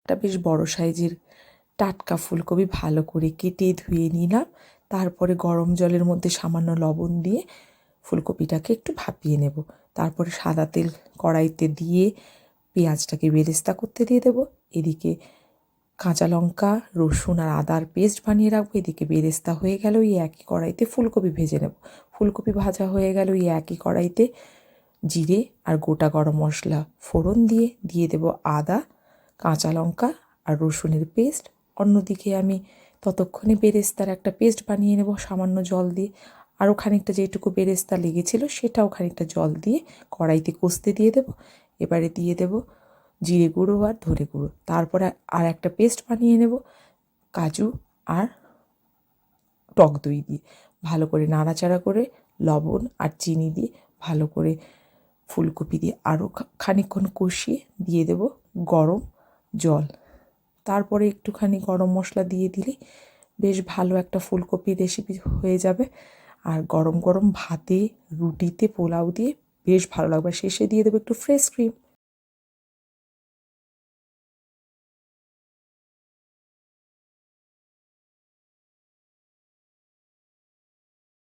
একটা বেশ বড় সাইজের টাটকা ফুলকপি ভালো করে কেটে ধুয়ে নিলাম। তারপরে গরম জলের মধ্যে সামান্য লবণ দিয়ে ফুলকপিটাকে একটু ভাপিয়ে নেব। তারপরে সাদা তেল কড়াইতে দিয়ে পেঁয়াজটাকে বেরেস্তা করতে দিয়ে দেবো। এদিকে কাঁচা লঙ্কা, রসুন আর আদার পেস্ট বানিয়ে রাখবো। এদিকে বেরেস্তা হয়ে গেল, ওই একই কড়াইতে ফুলকপি ভেজে নেব। ফুলকপি ভাজা হয়ে গেল, ওই একই কড়াইতে জিরে আর গোটা গরম মশলা ফোড়ন দিয়ে দেব আদা, কাঁচা লঙ্কা আর রসুনের পেস্ট। অন্যদিকে আমি ততক্ষণে বেরেস্তার একটা পেস্ট বানিয়ে নেব সামান্য জল দিয়ে। আরও খানিকটা যেটুকু বেরেস্তা লেগেছিল সেটাও খানিকটা জল দিয়ে কড়াইতে কষতে দিয়ে দেব। এবারে দিয়ে দেব জিরে গুঁড়ো আর ধনে গুঁড়ো। তারপরে আর একটা পেস্ট বানিয়ে নেব কাজু আর টক দই দিয়ে। ভালো করে নাড়াচাড়া করে লবণ আর চিনি দিয়ে ভালো করে ফুলকপি দিয়ে আরও খানিকক্ষণ কষিয়ে দিয়ে দেব গরম জল। তারপরে একটুখানি গরম মশলা দিয়ে দিলেই বেশ ভালো একটা ফুলকপির রেসিপি হয়ে যাবে। আর গরম গরম ভাতে, রুটিতে, পোলাও দিয়ে বেশ ভালো লাগবে। শেষে দিয়ে দেবো একটু ফ্রেশ ক্রিম।